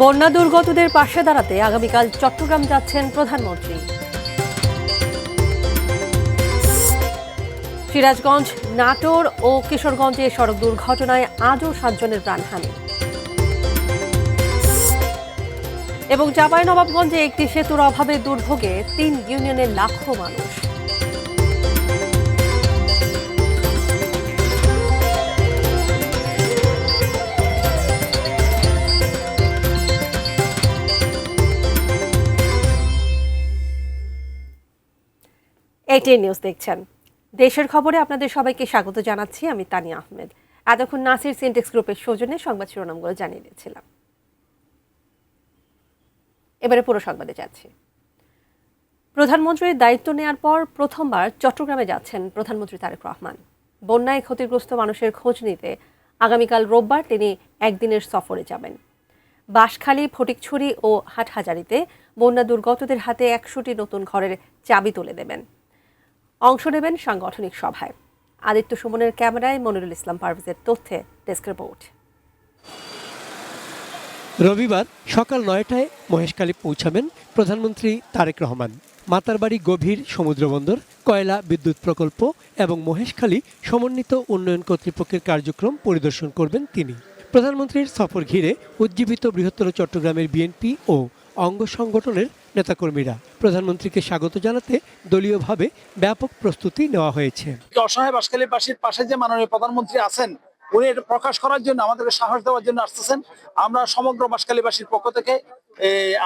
বন্যা দুর্গতদের পাশে দাঁড়াতে আগামীকাল চট্টগ্রাম যাচ্ছেন প্রধানমন্ত্রী। সিরাজগঞ্জ, নাটোর ও কিশোরগঞ্জে সড়ক দুর্ঘটনায় আজও 7 জনের প্রাণহানি। এবং চাঁপাইনবাবগঞ্জে একটি সেতুর অভাবে দুর্ভোগে 3 ইউনিয়নের লাখো মানুষ। এটিএন নিউজ দেখছেন। দেশের খবরে আপনাদের সবাইকে স্বাগত জানাচ্ছি। আমি তানিয়া আহমেদ। এতক্ষণ নাসির সিনটেক্স গ্রুপের সৌজন্যে সংবাদ শিরোনামগুলো জানিয়ে দিচ্ছিলাম। এবারে পুরো সংবাদে যাচ্ছি। প্রধানমন্ত্রীর দায়িত্ব নেয়ার পর প্রথমবার চট্টগ্রামে যাচ্ছেন প্রধানমন্ত্রী তারেক রহমান। বন্যায় ক্ষতিগ্রস্ত মানুষের খোঁজ নিতে আগামীকাল রোববার তিনি একদিনের সফরে যাবেন। বাঁশখালী, ফটিকছড়ি ও হাটহাজারীতে বন্যা দুর্গতদের হাতে 100টি নতুন ঘরের চাবি তুলে দেবেন। অংশ নেবেন সাংগঠনিক সভায়। আদিত্য সুমনের ক্যামেরায় মনিরুল ইসলাম পারভেজের তথ্যে ডেস্ক রিপোর্ট। রবিবার সকাল 9টায় মহেশখালী পৌঁছাবেন প্রধানমন্ত্রী তারেক রহমান। মাতারবাড়ি গভীর সমুদ্রবন্দর, কয়লা বিদ্যুৎ প্রকল্প এবং মহেশখালী সমন্বিত উন্নয়ন কর্তৃপক্ষের কার্যক্রম পরিদর্শন করবেন তিনি। প্রধানমন্ত্রীর সফর ঘিরে উজ্জীবিত বৃহত্তর চট্টগ্রামের বিএনপি ও অঙ্গ সংগঠনের নেতাকর্মীরা। প্রধানমন্ত্রীকে স্বাগত জানাতে দলীয়ভাবে ব্যাপক প্রস্তুতি নেওয়া হয়েছে। অসহায় বাঁশখালীবাসীর পাশে যে মাননীয় প্রধানমন্ত্রী আছেন, উনি এটা প্রকাশ করার জন্য, আমাদেরকে সাহস দেওয়ার জন্য আসতেছেন। আমরা সমগ্র বাঁশখালীবাসীর পক্ষ থেকে,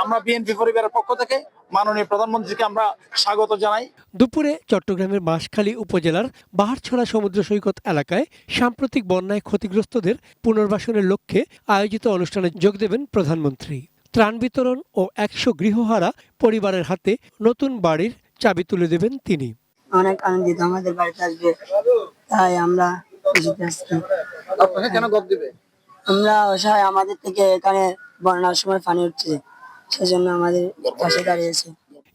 আমরা বিএনপি পরিবারের পক্ষ থেকে মাননীয় প্রধানমন্ত্রীকে আমরা স্বাগত জানাই। দুপুরে চট্টগ্রামের বাঁশখালী উপজেলার বাহারছড়া সমুদ্র সৈকত এলাকায় সাম্প্রতিক বন্যায় ক্ষতিগ্রস্তদের পুনর্বাসনের লক্ষ্যে আয়োজিত অনুষ্ঠানে যোগ দেবেন প্রধানমন্ত্রী। ত্রাণ বিতরণ ও 100 গৃহহারা পরিবারের হাতে নতুন বাড়ির চাবি তুলে দেবেন তিনি। অনেক আনন্দিত আমাদের বাড়িতে আসবে, তাই আমরা আমরা অসহায়, আমাদের থেকে এখানে বন্যার সময় পানি উঠছে, সেজন্য আমাদের পাশে দাঁড়িয়েছে।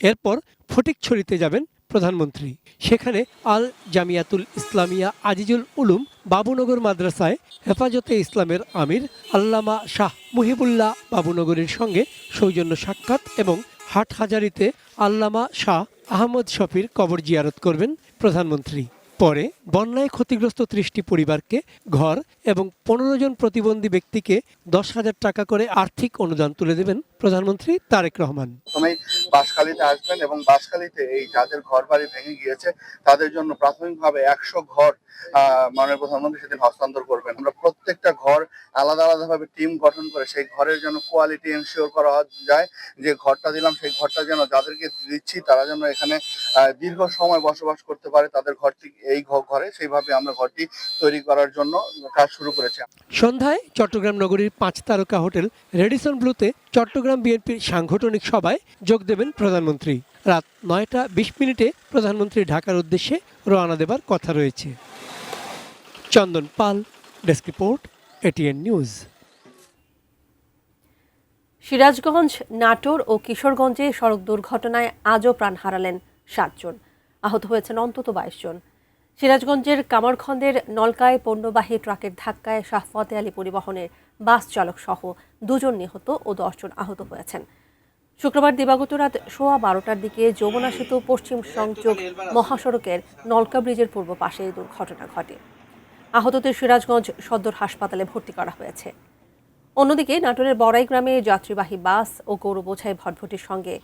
এরপর ফটিকছড়িতে যাবেন প্রধানমন্ত্রী। সেখানে আল জামিয়াতুল ইসলামিয়া আজিজুল উলুম বাবুনগর মাদ্রাসায় হেফাজতে ইসলামের আমির আল্লামা শাহ মুহিবুল্লাহ বাবুনগরের সঙ্গে সৌজন্য সাক্ষাৎ এবং হাটহাজারীতে আল্লামা শাহ আহমদ শফির কবর জিয়ারত করবেন প্রধানমন্ত্রী। পরে বন্যায় ক্ষতিগ্রস্ত 30টি পরিবারকে ঘর এবং 15 জন প্রতিবন্ধী ব্যক্তিকে 10,000 টাকা করে আর্থিক অনুদান তুলে দেবেন প্রধানমন্ত্রী তারেক রহমান। প্রথমেই বাঁশখালীতে আসবেন এবং বাঁশখালীতে এই যাদের ঘর বাড়ি ভেঙে গিয়েছে তাদের জন্য প্রাথমিকভাবে 100 ঘর মাননীয় প্রধানমন্ত্রী সেদিন হস্তান্তর করবেন। আমরা প্রত্যেকটা ঘর আলাদা আলাদাভাবে টিম গঠন করে সেই ঘরের জন্য কোয়ালিটি এনশিওর করা যায়, যে ঘরটা দিলাম সেই ঘরটা যেন যাদেরকে দিচ্ছি তারা যেন এখানে দীর্ঘ সময় বসবাস করতে পারে, তাদের ঘরটি এই ঘরে সেইভাবে আমরা ঘরটি তৈরি করার জন্য কাজ শুরু করেছি। সন্ধ্যায় চট্টগ্রাম নগরীর 5 তারকা হোটেল রেডিসন ব্লুতে চট্টগ্রাম বিএনপির সাংগঠনিক সভায় যোগ দেবেন প্রধানমন্ত্রী। রাত 9টা 20 প্রধানমন্ত্রী ঢাকার উদ্দেশ্যে রওনা দেবার কথা রয়েছে। Chandan Pal, desk report, ATN news. Sirajganj, Natore ও কিশোরগঞ্জে সড়ক দুর্ঘটনায় আজও প্রাণ হারালেন 7 জন। আহত হয়েছেন অন্তত 22 জন। সিরাজগঞ্জের কামারখন্দের নলকায় পণ্যবাহী ট্রাকের ধাক্কায় শাহফতে আলী পরিবহনের বাস চালক সহ 2 জন নিহত ও 10 জন আহত হয়েছেন। শুক্রবার দিবাগত রাত 12:15টার দিকে যমুনা সেতু পশ্চিম সংযোগ মহাসড়কের নলকা ব্রিজের পূর্ব পাশে এই দুর্ঘটনা ঘটে। আহতদের সিরাজগঞ্জ সদর হাসপাতালে ভর্তি করা হয়েছে। অন্যদিকে নাটোরের বড়াই গ্রামে যাত্রীবাহী বাস ও গরু বোঝাই ভটভটির সঙ্গে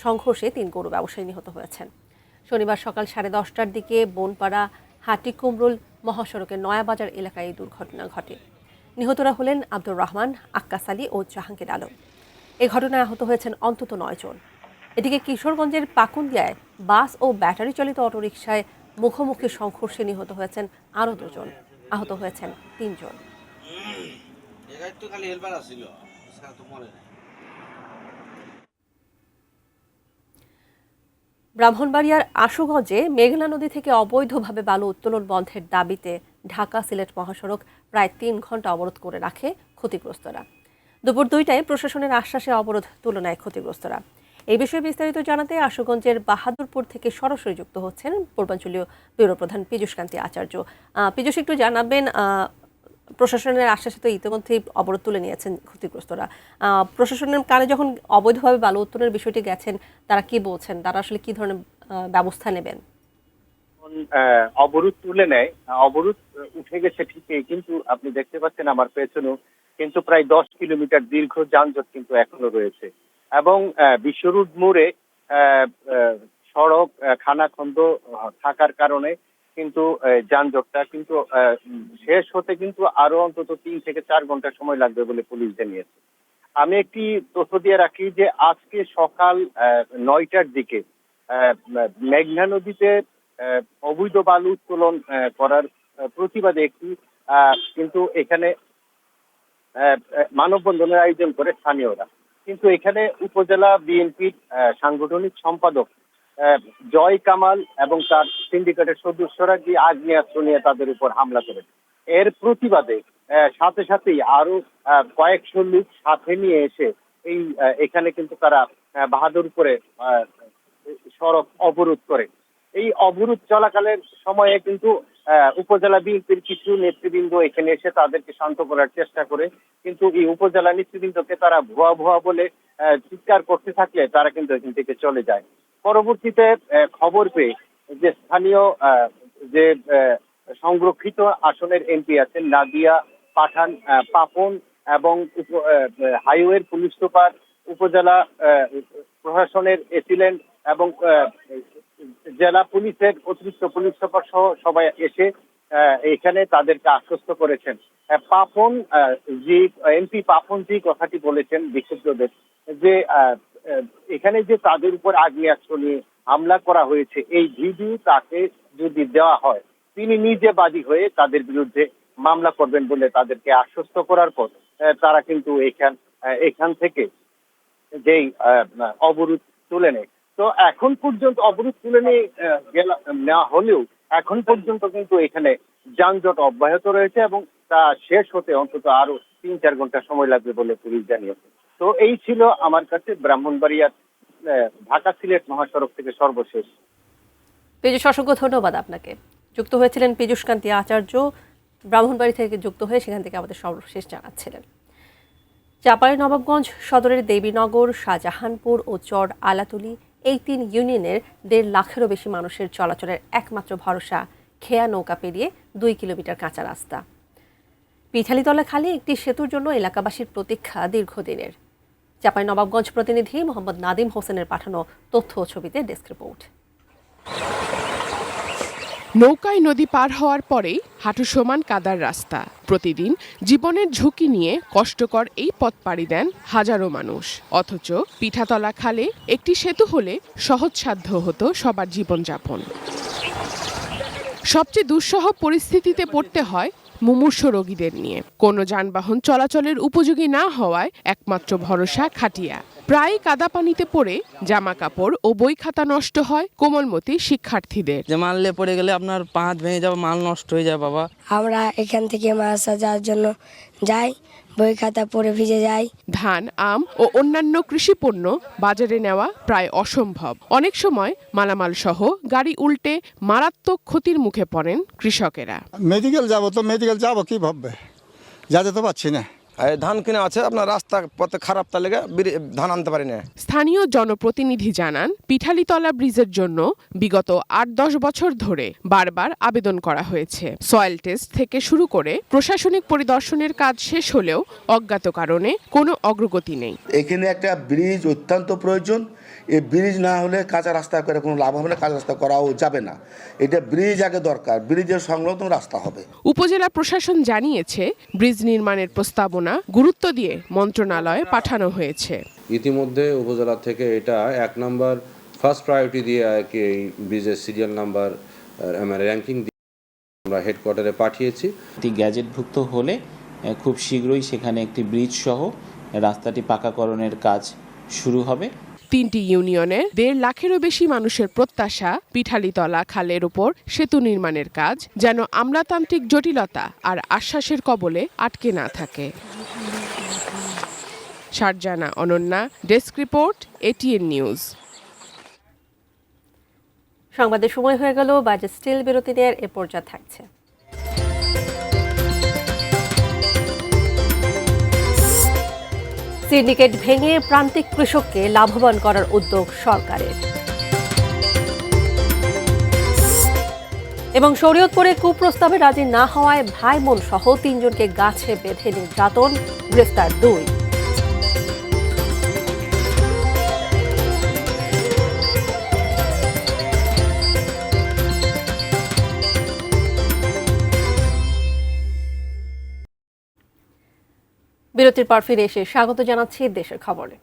সংঘর্ষে 3 গরু ব্যবসায়ী নিহত হয়েছেন। শনিবার সকাল 10:30টার দিকে বনপাড়া হাটিকুমরুল মহাসড়কের নয়াবাজার এলাকায় এই দুর্ঘটনা ঘটে। নিহতরা হলেন আব্দুর রহমান, আক্কাস আলী ও জাহাঙ্গীর আলম। এ ঘটনায় আহত হয়েছেন অন্তত 9 জন। এদিকে কিশোরগঞ্জের পাকুন্দিয়ায় বাস ও ব্যাটারি চালিত অটোরিকশায় মুখোমুখি সংঘর্ষে নিহত হয়েছেন আরও 2 জন। আহত হয়েছেন 3 জন। ব্রাহ্মণবাড়িয়ার আশুগঞ্জে মেঘনা নদী থেকে অবৈধভাবে বালু উত্তোলন বন্ধের দাবিতে ঢাকা সিলেট মহাসড়ক প্রায় 3 ঘন্টা অবরোধ করে রাখে ক্ষতিগ্রস্তরা। দুপুর 2টায় প্রশাসনের আশ্বাসে অবরোধ তুলনায় ক্ষতিগ্রস্তরা। এই বিষয়ে বিস্তারিত জানাতে আশুগঞ্জের বাহাদুরপুর থেকে সরাসরি যুক্ত হচ্ছেন পূর্বাঞ্চলীয় ব্যুরো প্রধান পীযূষ কান্তি আচার্য। পীযূষ, একটু জানাবেন প্রশাসনের আশ্বাসে তো ইতিমধ্যেই অবরোধ তুলে নিয়েছেন ক্ষতিগ্রস্তরা। প্রশাসনের কানে যখন অবৈধভাবে বালু উত্তোলনের বিষয়টি গেছেন, তারা কি বলছেন? তারা আসলে কি ধরনের ব্যবস্থা নেবেন? অবরোধ তুলে নেয়, অবরোধ উঠে গেছে ঠিকই, কিন্তু আপনি দেখতে পাচ্ছেন আমার পেছনেও কিন্তু প্রায় 10 কিলোমিটার দীর্ঘ যানজট কিন্তু এখনো রয়েছে। এবং বিশ্ব রোড মোড়ে সড়ক খানাখন্দ থাকার কারণে কিন্তু যানজটটা কিন্তু শেষ হতে কিন্তু আরো অন্তত 3 থেকে 4 ঘন্টা সময় লাগবে বলে পুলিশ জানিয়েছে। আমি একটি তথ্য দিয়ে রাখি যে আজকে সকাল 9টার দিকে মেঘনা নদীতে অবৈধ বালু উত্তোলন করার প্রতিবাদে একটি কিন্তু এখানে মানববন্ধনের আয়োজন করে স্থানীয়রা। কিন্তু এখানে উপজেলা বিএনপির সাংগঠনিক সম্পাদক জয় কামাল এবং তার সিন্ডিকেটের সদস্যরা গিয়ে আগ্নেয়াস্ত্র নিয়ে তাদের উপর হামলা করেন। এর প্রতিবাদে সাথে সাথেই আরো কয়েকশো লোক সাথে নিয়ে এসে এখানে কিন্তু তারা বাহাদুরপুরে সড়ক অবরোধ করে। এই অবরোধ চলাকালের সময়ে কিন্তু উপজেলা বিএনপির কিছু নেতৃবৃন্দ এখানে এসে তাদেরকে শান্ত করার চেষ্টা করে, কিন্তু এই উপজেলা নেতৃবৃন্দকে তারা ভুয়া ভুয়া বলে চিৎকার করতে থাকলে তারা কিন্তু এখান থেকে চলে যায়। পরবর্তীতে খবর পেয়ে যে স্থানীয় যে সংরক্ষিত আসনের এমপি আছেন নাদিয়া পাঠান পাপন এবং হাইওয়ের পুলিশ সুপার, উপজেলা প্রশাসনের এসিলেন্ট এবং জেলা পুলিশের অতিরিক্ত পুলিশ সুপার সহ সবাই এসে এখানে তাদেরকে আশ্বস্ত করেছেন। পাপন জি এমপি পাপন জি কথাটি বলেছেন বিক্ষুব্ধদের যে এখানে যে তাদের উপর আগ্নেয়াস্ত্র নিয়ে হামলা করা হয়েছে এই ভিডিও তাকে যদি দেওয়া হয় তিনি নিজে বাদী হয়ে তাদের বিরুদ্ধে মামলা করবেন বলে তাদেরকে আশ্বস্ত করার পর তারা কিন্তু এখান থেকে যেই অবরোধ তুলে নেয়। তো এখন পর্যন্ত অবরোধ তুলে নেওয়া হলেও এখন পর্যন্ত কিন্তু এখানে যানজট অব্যাহত রয়েছে এবং তা শেষ হতে অন্তত আরো 3-4 ঘন্টা সময় লাগবে বলে পুলিশ জানিয়েছে। তো এই ছিল আমার কাছে ব্রাহ্মণবাড়িয়ার ঢাকা সিলেট মহাসড়ক থেকে সর্বশেষ। পীযূষ, অসংখ্য ধন্যবাদ আপনাকে। যুক্ত হয়েছিলেন পীযূষ কান্তি আচার্য, ব্রাহ্মণবাড়ি থেকে যুক্ত হয়ে সেখান থেকে আমাদের সর্বশেষ জানাচ্ছিলেন। চাঁপাইনবাবগঞ্জ সদরের দেবীনগর, শাহজাহানপুর ও চর আলাতুলি এই 3 ইউনিয়নের 1.5 লাখেরও বেশি মানুষের চলাচলের একমাত্র ভরসা খেয়া নৌকা পেরিয়ে 2 কিলোমিটার কাঁচা রাস্তা। পিঠালীতলা খালে একটি সেতুর জন্য এলাকাবাসীর প্রতীক্ষা দীর্ঘদিনের। চাঁপাইনবাবগঞ্জ প্রতিনিধি মোহাম্মদ নাদিম হোসেনের পাঠানো তথ্য ও ছবিতে ডেস্ক রিপোর্ট। নৌকায় নদী পার হওয়ার পরেই হাঁটু সমান কাদার রাস্তা। প্রতিদিন জীবনের ঝুঁকি নিয়ে কষ্টকর এই পথ পাড়ি দেন হাজারো মানুষ। অথচ পিঠাতলা খালে একটি সেতু হলে সহজসাধ্য হতো সবার জীবনযাপন। সবচেয়ে দুঃসহ পরিস্থিতিতে পড়তে হয় মুমূর্ষু রোগীদের নিয়ে। কোনো যানবাহন চলাচলের উপযোগী না হওয়ায় একমাত্র ভরসা খাটিয়া। প্রায় কাদা পানিতে পড়ে জামা কাপড় ও বই খাতা নষ্ট হয় কোমলমতি শিক্ষার্থীদের। যে মানলে পড়ে গেলে আপনার পা হাত ভেঙে যাবে, মাল নষ্ট হয়ে যায় বাবা। আমরা এখান থেকে মাদ্রাসা যাওয়ার জন্য যাই, বই খাতা পড়ে ভিজে যাই। ধান, আম ও অন্যান্য কৃষিপণ্য বাজারে নেওয়া প্রায় অসম্ভব। অনেক সময় মালামাল সহ গাড়ি উল্টে মারাত্মক ক্ষতির মুখে পড়েন কৃষকেরা। মেডিকেল যাব তো মেডিকেল যাব কি ভাববে, যেতে তো পারছি না। ধান কিনে আছে আপনার রাস্তা পথে খারাপ, তার লেগে ধান আনতে পারি না। স্থানীয় জনপ্রতিনিধি জানান, পিঠালীতলা ব্রিজের জন্য বিগত 8-10 বছর ধরে বারবার আবেদন করা হয়েছে। সয়েল টেস্ট থেকে শুরু করে প্রশাসনিক পরিদর্শনের কাজ শেষ হলেও অজ্ঞাত কারণে কোনো অগ্রগতি নেই। এখানে একটা ব্রিজ অত্যন্ত প্রয়োজন। এই ব্রিজ না হলে কাঁচা রাস্তা করে কোনো লাভ হবে না, কাঁচা রাস্তা করাও যাবে না। এটা ব্রিজ আগে দরকার, ব্রিজের সংলগ্ন রাস্তা হবে। উপজেলা প্রশাসন জানিয়েছে ব্রিজ নির্মাণের প্রস্তাবনা গুরুত্ব দিয়ে মন্ত্রণালয়ে পাঠানো হয়েছে। ইতিমধ্যে উপজেলা থেকে এটা 1 নম্বর ফার্স্ট প্রায়োরিটি দিয়ে আর কি এই ব্রিজের সিরিয়াল নাম্বার র্যাঙ্কিং দিয়ে আমরা হেডকোয়ার্টারে পাঠিয়েছি। গ্যাজেটভুক্ত হলে খুব শীঘ্রই সেখানে একটি ব্রিজ সহ রাস্তাটি পাকাকরণের কাজ শুরু হবে। 3টি ইউনিয়নের 1.5 লাখেরও বেশি মানুষের প্রত্যাশা পিঠালীতলা খালের উপর সেতু নির্মাণের কাজ যেন আমলাতান্ত্রিক জটিলতা আর আশ্বাসের কবলে আটকে না থাকে। Sharjana Ananya, desk report, ATN news. সংবাদের সময় হয়ে গেল, বাজেট স্টিল বিরতি নেওয়ার এ পর্যায়ে থাকছে। সিন্ডিকেট ভেঙে প্রান্তিক কৃষককে লাভবান করার উদ্যোগ সরকারের। এবং শরীয়তপুরে কুপ্রস্তাবে রাজি না হওয়ায় ভাই বোন সহ ৩ জনকে গাছে বেঁধে নির্যাতন, গ্রেফতার 2। বিরতির পর ফিরে এসে স্বাগত জানাচ্ছি দেশের খবরে।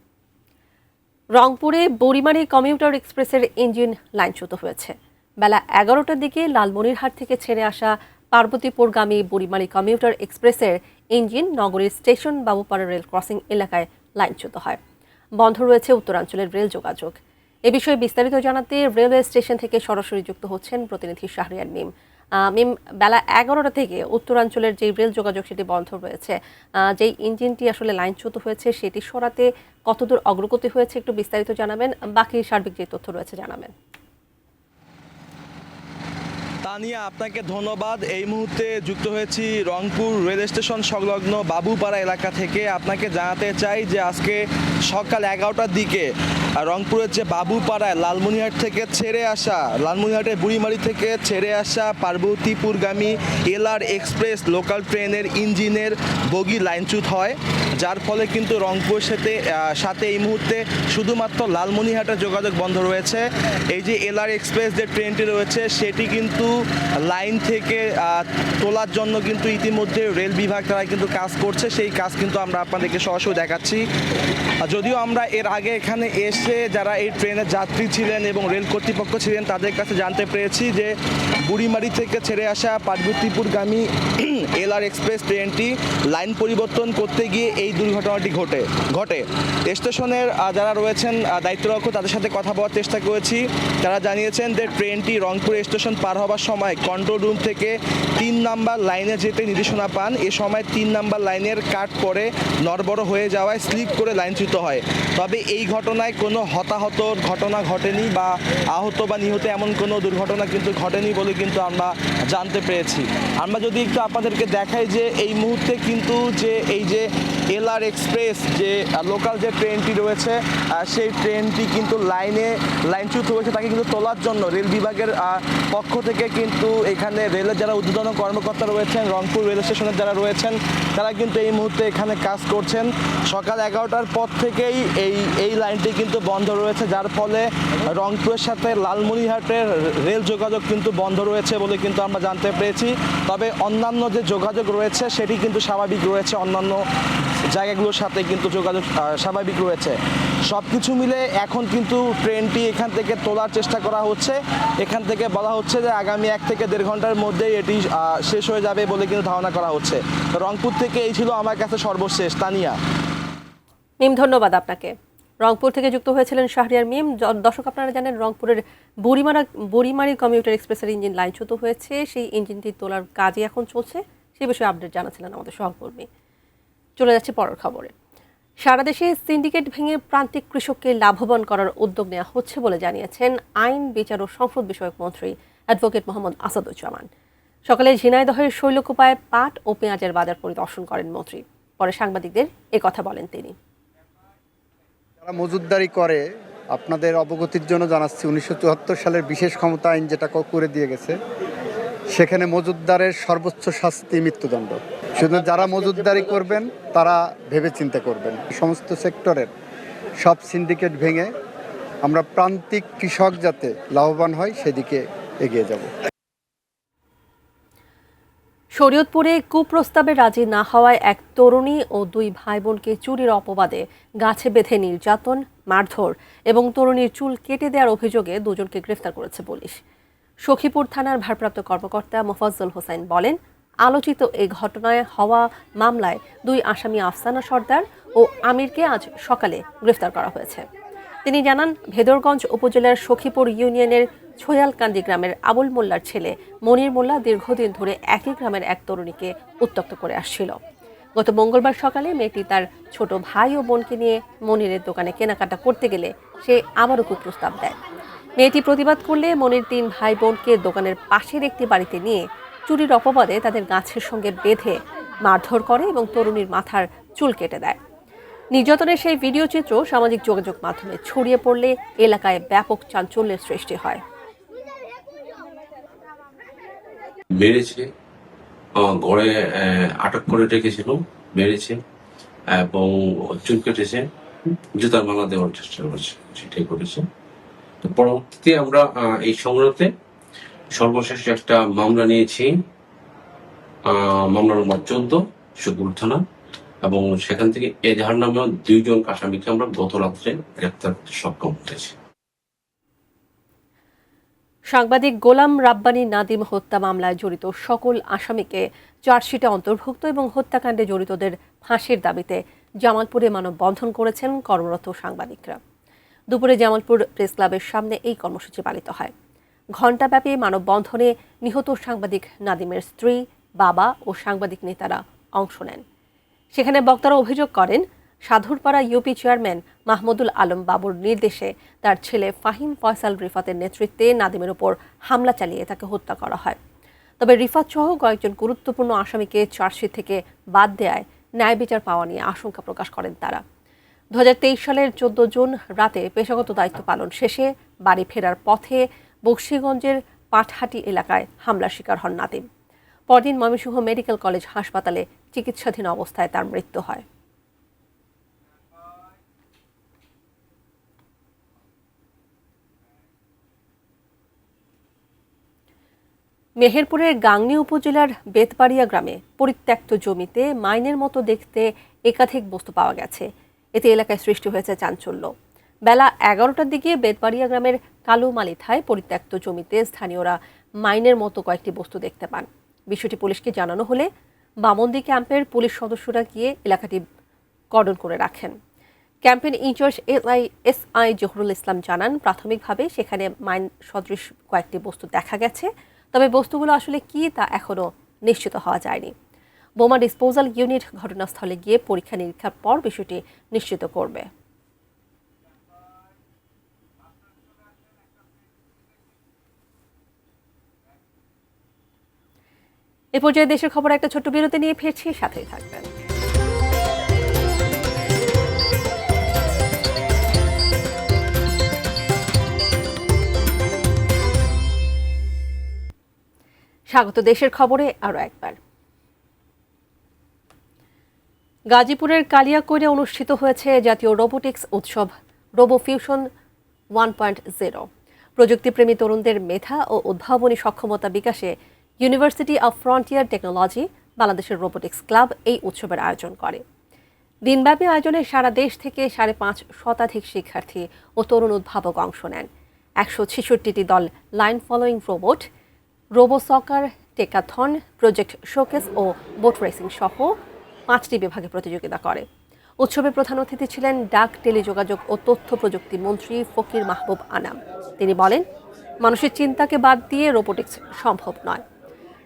রংপুরে বুড়িমারি কমিউটার এক্সপ্রেসের ইঞ্জিন লাইনচ্যুত হয়েছে। বেলা 11টার দিকে লালমনিরহাট থেকে ছেড়ে আসা পার্বতীপুরগামী বুড়িমারি কমিউটার এক্সপ্রেসের ইঞ্জিন নগরীর স্টেশন বাবুপাড়া রেল ক্রসিং এলাকায় লাইনচ্যুত হয়। বন্ধ রয়েছে উত্তরাঞ্চলের রেল যোগাযোগ। এ বিষয়ে বিস্তারিত জানাতে রেলওয়ে স্টেশন থেকে সরাসরি যুক্ত হচ্ছেন প্রতিনিধি শাহরিয়ার মিম। মিম, বেলা 11টা থেকে উত্তরাঞ্চলের যে রেল যোগাযোগ সেটি বন্ধ রয়েছে, যেই ইঞ্জিনটি আসলে লাইনচ্যুত হয়েছে সেটি সরাতে কতদূর অগ্রগতি হয়েছে একটু বিস্তারিত জানাবেন, বাকি সার্বিক যে তথ্য রয়েছে জানাবেন। তানিয়া, আপনাকে ধন্যবাদ। এই মুহূর্তে যুক্ত হয়েছি রংপুর রেল স্টেশন সংলগ্ন বাবুপাড়া এলাকা থেকে। আপনাকে জানাতে চাই যে আজকে সকাল 11টার দিকে রংপুরের যে বাবুপাড়ায় লালমনিরহাট থেকে ছেড়ে আসা, লালমনিরহাটের বুড়িমারি থেকে ছেড়ে আসা পার্বতীপুরগামী এলআর এক্সপ্রেস লোকাল ট্রেনের ইঞ্জিনের বগি লাইনচ্যুত হয়, যার ফলে কিন্তু রংপুরের সাথে এই মুহূর্তে শুধুমাত্র লালমনিরহাটের যোগাযোগ বন্ধ রয়েছে। এই যে এলআর এক্সপ্রেস যে ট্রেনটি রয়েছে সেটি কিন্তু লাইন থেকে তোলার জন্য কিন্তু ইতিমধ্যে রেল বিভাগ তারা কিন্তু কাজ করছে। সেই কাজ কিন্তু আমরা আপনাদেরকে সরাসরি দেখাচ্ছি। যদিও আমরা এর আগে এখানে এসে যারা এই ট্রেনের যাত্রী ছিলেন এবং রেল কর্তৃপক্ষ ছিলেন তাদের কাছে জানতে পেরেছি যে বুড়িমারি থেকে ছেড়ে আসা পার্বতীপুরগামী এলআর এক্সপ্রেস ট্রেনটি লাইন পরিবর্তন করতে গিয়ে এই দুর্ঘটনাটি ঘটে। স্টেশনের যারা রয়েছেন দায়িত্বরত তাদের সাথে কথা বলার চেষ্টা করেছি। তারা জানিয়েছেন যে ট্রেনটি রংপুর স্টেশন পার হবার সময় কন্ট্রোল রুম থেকে 3 নাম্বার লাইনে যেতে নির্দেশনা পান। এ সময় 3 নাম্বার লাইনের কাট পরে নড়বড় হয়ে যাওয়ায় স্লিপ করে লাইনচ্যুত হয়। তবে এই ঘটনায় কোনো হতাহতর ঘটনা ঘটেনি বা আহত বা নিহত এমন কোনো দুর্ঘটনা কিন্তু ঘটেনি বলে কিন্তু আমরা জানতে পেরেছি। আমরা যদি একটু আপনাদেরকে দেখাই যে এই মুহূর্তে কিন্তু যে এই যে এলআর এক্সপ্রেস যে লোকাল যে ট্রেনটি রয়েছে সেই ট্রেনটি কিন্তু লাইনচ্যুত হয়েছে। তাকে কিন্তু তোলার জন্য রেল বিভাগের পক্ষ থেকে কিন্তু এখানে রেলের যারা ঊর্ধ্বতন কর্মকর্তা রয়েছেন, রংপুর রেল স্টেশনের যারা রয়েছেন তারা কিন্তু এই মুহূর্তে এখানে কাজ করছেন। সকাল 11টার পর থেকেই এই লাইনটি কিন্তু বন্ধ রয়েছে, যার ফলে রংপুরের সাথে লালমনিরহাটের রেল যোগাযোগ কিন্তু বন্ধ রয়েছে বলে কিন্তু আমরা জানতে পেরেছি। তবে অন্যান্য যে যোগাযোগ রয়েছে সেটি কিন্তু স্বাভাবিক রয়েছে, অন্যান্য জায়গাগুলোর সাথে কিন্তু যোগাযোগ স্বাভাবিক রয়েছে। সব কিছু মিলে এখন কিন্তু ট্রেনটি এখান থেকে তোলার চেষ্টা করা হচ্ছে। এখান থেকে বলা হচ্ছে যে আগামী 1 থেকে 1.5 ঘন্টার মধ্যেই এটি শেষ হয়ে যাবে বলে কিন্তু ধারণা করা হচ্ছে। রংপুর থেকে এই ছিল আমার কাছে সর্বশেষ। তানিয়া। মিম, ধন্যবাদ আপনাকে। রংপুর থেকে যুক্ত হয়েছিলেন শাহরিয়ার মিম। দর্শক, আপনারা জানেন রংপুরের বুড়িমারি কমিউটার এক্সপ্রেসের ইঞ্জিন লাইনচ্যুত হয়েছে, সেই ইঞ্জিনটি তোলার কাজই এখন চলছে। সেই বিষয়ে আপডেট জানাচ্ছিলেন আমাদের সহকর্মী। চলে যাচ্ছে পরের খবরে। সারা দেশে সিন্ডিকেট ভেঙে প্রান্তিক কৃষককে লাভবান করার উদ্যোগ নেওয়া হচ্ছে বলে জানিয়েছেন আইন, বিচার ও সংসদ বিষয়ক মন্ত্রী অ্যাডভোকেট মোহাম্মদ আসাদুজ্জামান। সকালে ঝিনাইদহের শৈলকুপায় পাট ও পেঁয়াজের বাজার পরিদর্শন করেন মন্ত্রী। পরে সাংবাদিকদের কথা বলেন তিনি। যারা মজুতদারি করে আপনাদের অবগতির জন্য জানাচ্ছি, 1974 সালের বিশেষ ক্ষমতা আইন যেটা করে দিয়ে গেছে সেখানে মজুতদারের সর্বোচ্চ শাস্তি মৃত্যুদণ্ড। শুধু যারা মজুতদারি করবেন তারা ভেবে চিন্তা করবেন। সমস্ত সেক্টরের সব সিন্ডিকেট ভেঙে আমরা প্রান্তিক কৃষক যাতে লাভবান হয় সেদিকে এগিয়ে যাব। শরীয়তপুরে কুপ্রস্তাবে রাজি না হওয়ায় এক তরুণী ও 2 ভাই বোনকে চুরির অপবাদে গাছে বেঁধে নির্যাতন, মারধর এবং তরুণীর চুল কেটে দেওয়ার অভিযোগে 2 জনকে গ্রেফতার করেছে পুলিশ। সখীপুর থানার ভারপ্রাপ্ত কর্মকর্তা মোফাজ্জল হোসেন বলেন, আলোচিত এই ঘটনায় হওয়া মামলায় 2 আসামি আফসানা সর্দার ও আমিরকে আজ সকালে গ্রেফতার করা হয়েছে। তিনি জানান, ভেদরগঞ্জ উপজেলার সখীপুর ইউনিয়নের ছয়ালকান্দি গ্রামের আবুল মোল্লার ছেলে মনির মোল্লা দীর্ঘদিন ধরে একই গ্রামের এক তরুণীকে উত্ত্যক্ত করে আসছিল। গত মঙ্গলবার সকালে মেয়েটি তার ছোট ভাই ও বোনকে নিয়ে মনিরের দোকানে কেনাকাটা করতে গেলে সে আবারও কুপ্রস্তাব দেয়। মেয়েটি প্রতিবাদ করলে মনির 3 ভাই বোনকে দোকানের পাশের একটি বাড়িতে নিয়ে চুরির অপবাদে তাদের গাছের সঙ্গে বেঁধে মারধর করে এবং তরুণীর মাথার চুল কেটে দেয়। নির্যাতনের সেই ভিডিও চিত্র সামাজিক যোগাযোগ মাধ্যমে ছড়িয়ে পড়লে এলাকায় ব্যাপক চাঞ্চল্যের সৃষ্টি হয়। মেরেছে, ঘরে আটক করে রেখেছিল, মেরেছে এবং চুল কেটেছে, জুতার মালা দেওয়ার চেষ্টা করেছে, সেটাই করেছে। তো পরবর্তীতে আমরা এই সংক্রান্তে সর্বশেষ একটা মামলা নিয়েছি, মামলা নম্বর 14 সুদূর থানা, এবং সেখান থেকে এজাহার নামে 2 জন আসামিকে আমরা গত রাত্রে গ্রেপ্তার করতে সক্ষম হয়েছি। সাংবাদিক গোলাম রাব্বানী নাদিম হত্যা মামলায় জড়িত সকল আসামিকে চার্জশিটে অন্তর্ভুক্ত এবং হত্যাকাণ্ডে জড়িতদের ফাঁসির দাবিতে জামালপুরে মানববন্ধন করেছেন কর্মরত সাংবাদিকরা। দুপুরে জামালপুর প্রেস ক্লাবের সামনে এই কর্মসূচি পালিত হয়। ঘণ্টাব্যাপী মানববন্ধনে নিহত সাংবাদিক নাদিমের স্ত্রী, বাবা ও সাংবাদিক নেতারা অংশ নেন। সেখানে বক্তারা অভিযোগ করেন, সাধুরপাড়া ইউপি চেয়ারম্যান মাহমুদুল আলম বাবুর নির্দেশে তার ছেলে ফাহিম ফয়সাল রিফাতের নেতৃত্বে নাদিমের উপর হামলা চালিয়ে তাকে হত্যা করা হয়। তবে রিফাত সহ কয়েকজন গুরুত্বপূর্ণ আসামিকে চার্জশিট থেকে বাদ দেয়ায় ন্যায় বিচার পাওয়া নিয়ে আশঙ্কা প্রকাশ করেন তারা। 2023 সালের 14 জুন রাতে পেশাগত দায়িত্ব পালন শেষে বাড়ি ফেরার পথে বকশীগঞ্জের পাটহাটি এলাকায় হামলার শিকার হন নাদিম। পরদিন ময়মনসিংহ মেডিকেল কলেজ হাসপাতালে চিকিৎসাধীন অবস্থায় তার মৃত্যু হয়। মেহেরপুরের গাংনী উপজেলার বেতবাড়িয়া গ্রামে পরিত্যক্ত জমিতে মাইনের মতো দেখতে একাধিক বস্তু পাওয়া গেছে। এতে এলাকায় সৃষ্টি হয়েছে চাঞ্চল্য। বেলা 11টার দিকে বেতবাড়িয়া গ্রামের কালু মালিথায় পরিত্যক্ত জমিতে স্থানীয়রা মাইনের মতো কয়েকটি বস্তু দেখতে পান। বিষয়টি পুলিশকে জানানো হলে বামন্দি ক্যাম্পের পুলিশ সদস্যরা গিয়ে এলাকাটি কর্ডন করে রাখেন। ক্যাম্পের ইনচার্জ এসআই জহুরুল ইসলাম জানান, প্রাথমিকভাবে সেখানে মাইন সদৃশ কয়েকটি বস্তু দেখা গেছে, তবে বস্তুগুলো আসলে কি তা এখনও নিশ্চিত হওয়া যায়নি। বোমা ডিসপোজাল ইউনিট ঘটনাস্থলে গিয়ে পরীক্ষা নিরীক্ষার পর বিষয়টি নিশ্চিত করবে। এ পর্যায়ে দেশের খবর একটা ছোট্ট বিরতি নিয়ে ফিরছি, সাথেই থাকবেন। স্বাগত দেশের খবরে আরও একবার। গাজীপুরের কালিয়াকৈরে অনুষ্ঠিত হয়েছে জাতীয় রোবোটিক্স উৎসব রোবোফিউশন 1.0। প্রযুক্তিপ্রেমী তরুণদের মেধা ও উদ্ভাবনী সক্ষমতা বিকাশে ইউনিভার্সিটি অব ফ্রন্টিয়ার টেকনোলজি বাংলাদেশের রোবোটিক্স ক্লাব এই উৎসবের আয়োজন করে। দিনব্যাপী আয়োজনে সারা দেশ থেকে 5.5 শতাধিক শিক্ষার্থী ও তরুণ উদ্ভাবক অংশ নেন। 166টি দল লাইন ফলোয়িং রোবট, রোবো সকার, টেকাথন, প্রজেক্ট শোকেস ও বোট রেসিং সহ 5টি বিভাগে প্রতিযোগিতা করে। উৎসবে প্রধান অতিথি ছিলেন ডাক, টেলিযোগাযোগ ও তথ্য প্রযুক্তি মন্ত্রী ফকির মাহবুব আনাম। তিনি বলেন, মানুষের চিন্তাকে বাদ দিয়ে রোবোটিক্স সম্ভব নয়।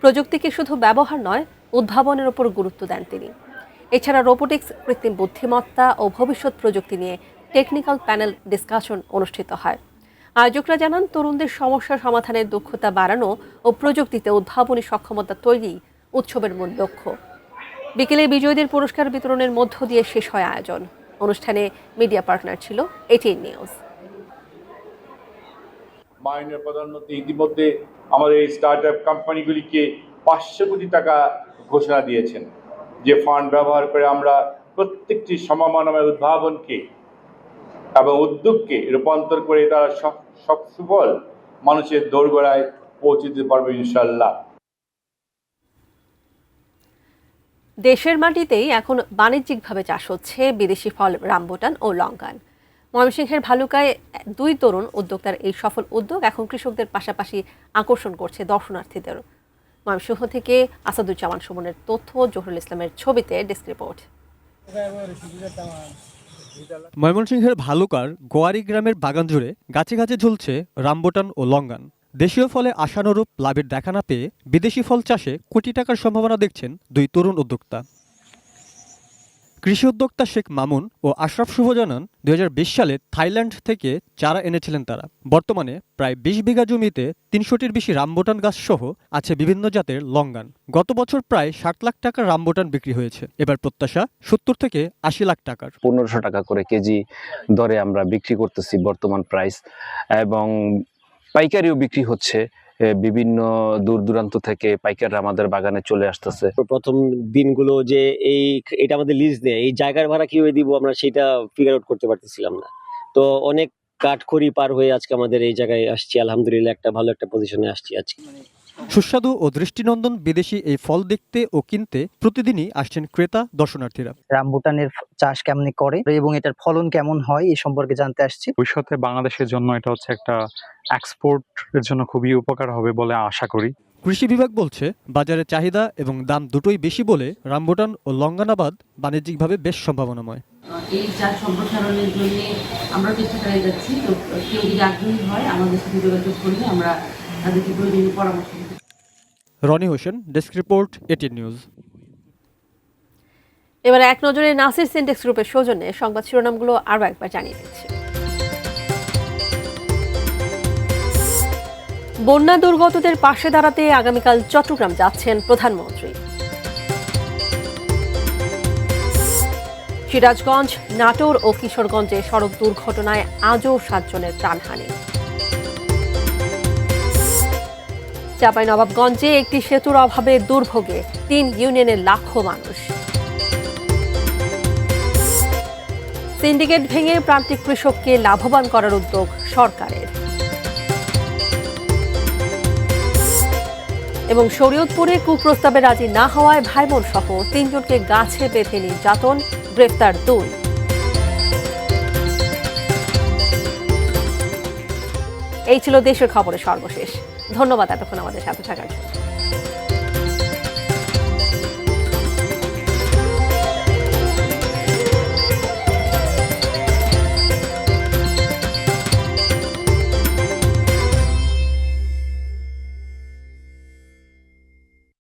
প্রযুক্তিকে শুধু ব্যবহার নয়, উদ্ভাবনের উপর গুরুত্ব দেন তিনি। এছাড়া রোবোটিক্স, কৃত্রিম বুদ্ধিমত্তা ও ভবিষ্যৎ প্রযুক্তি নিয়ে টেকনিক্যাল প্যানেল ডিসকাশন অনুষ্ঠিত হয়। আয়োজকরা জানান, তরুণদের সমস্যা সমাধানের দক্ষতা বাড়ানো ও প্রযুক্তিতে উদ্ভাবনী সক্ষমতা তৈরি উৎসবের মূল লক্ষ্য। বিকেলে বিজয়ীদের পুরস্কার বিতরণের মধ্য দিয়ে শেষ হয় আয়োজন। অনুষ্ঠানে মিডিয়া পার্টনার ছিল ATN নিউজ। মাননীয় প্রধানমন্ত্রী ইতিমধ্যে আমাদের এই স্টার্ট আপ কোম্পানিগুলিকে 500 কোটি টাকা ঘোষণা দিয়েছেন, যে ফান্ড ব্যবহার করে আমরা প্রত্যেকটি সমমানমের উদ্ভাবনকে এবং উদ্যোগকে রূপান্তর করে তারা সব সুফল মানুষের দোরগোড়ায় পৌঁছে দিতে পারবে ইনশাল্লাহ। দেশের মাটিতেই এখন বাণিজ্যিকভাবে চাষ হচ্ছে বিদেশি ফল রামবুটান ও লঙ্কান। ময়মনসিংহের ভালুকায় 2 তরুণ উদ্যোক্তার এই সফল উদ্যোগ এখন কৃষকদের পাশাপাশি আকর্ষণ করছে দর্শনার্থীদের। ময়মনসিংহ থেকে আসাদুজ্জামান সুমনের তথ্য, জহুরুল ইসলামের ছবিতে ডেস্ক রিপোর্ট। ময়মনসিংহের ভালুকার গোয়ারি গ্রামের বাগান জুড়ে গাছে গাছে ঝুলছে রামবুটান ও লঙ্গান। দেশীয় ফলে আশানুরূপ লাভের দেখা না পেয়ে বিদেশি ফল চাষে কোটি টাকার সম্ভাবনা দেখছেন 2 তরুণ উদ্যোক্তা। কৃষি উদ্যোক্তা শেখ মামুন ও আশরাফ শুভ জানান 2020 সালে থাইল্যান্ড থেকে চারা এনেছিলেন তারা। বর্তমানে প্রায় 20 বিঘা জমিতে 300টির বেশি রামবুটান গাছ সহ আছে বিভিন্ন জাতের লঙ্গান। গত বছর প্রায় 60 লাখ টাকার রামবুটান বিক্রি হয়েছে। এবার প্রত্যাশা 70 থেকে 80 লাখ টাকার। 1500 টাকা করে কেজি দরে আমরা বিক্রি করতেছি বর্তমান প্রাইস, এবং পাইকারিও বিক্রি হচ্ছে। বিভিন্ন দূর দূরান্ত থেকে পাইকাররা আমাদের বাগানে চলে আসতেছে। প্রথম দিনগুলো যে এটা আমাদের লিজ নেয়, এই জায়গার ভাড়া কিভাবে দিব আমরা সেটা ফিগার আউট করতে পারতেছিলাম না। তো অনেক কাঠখড়ি পার হয়ে আজকে আমাদের এই জায়গায় আসছি। আলহামদুলিল্লাহ একটা ভালো একটা পজিশনে আসছি আজকে। সুস্বাদু ও দৃষ্টিনন্দন বিদেশি এই ফল দেখতে ও কিনতে প্রতিদিনই আসছেন ক্রেতা দর্শনার্থীরা। রামবুটানের চাষ কেমন করে এবং এটার ফলন কেমন হয় এই সম্পর্কে জানতে আসছি। ভবিষ্যতে বাংলাদেশের জন্য এটা হচ্ছে একটা এক্সপোর্টের জন্য খুবই উপকার হবে বলে আশা করি। কৃষি বিভাগ বলছে বাজারে চাহিদা এবং দাম দুটোই বেশি বলে রামবুটান ও লঙ্গানাবাদ বাণিজ্যিকভাবে বেশ সম্ভাবনাময়। এই চাষ সম্প্রসারণের জন্য আমরা চেষ্টা করে যাচ্ছি। তো কেউ যদি আগ্রহী হয় আমাদের সাথে যোগাযোগ করলে আমরা তাদেরকে প্রয়োজনীয় পরামর্শ দিতে। Roni Hossain, desk report, ATN news. এবার এক নজরে নাসির সিনটেক্স গ্রুপের সৌজন্যে সংবাদ শিরোনামগুলো আরও একবার জানিয়ে দিচ্ছি। বন্যা দুর্গতদের পাশে দাঁড়াতে আগামীকাল চট্টগ্রাম যাচ্ছেন প্রধানমন্ত্রী। সিরাজগঞ্জ, নাটোর ও কিশোরগঞ্জে সড়ক দুর্ঘটনায় আজও 7 জনের প্রাণহানি। চাঁপাইনবাবগঞ্জে একটি সেতুর অভাবে দুর্ভোগে 3 ইউনিয়নের লাখো মানুষ। সিন্ডিকেট ভেঙে প্রান্তিক কৃষককে লাভবান করার উদ্যোগ সরকারের। এবং শরীয়তপুরে কুপ্রস্তাবে রাজি না হওয়ায় ভাইবোন সহ 3 জনকে গাছে বেঁধে নির্যাতন, গ্রেফতার 2। এই ছিল দেশের খবরের সর্বশেষ। ধন্যবাদ এতক্ষণ আমাদের সাথে থাকার জন্য।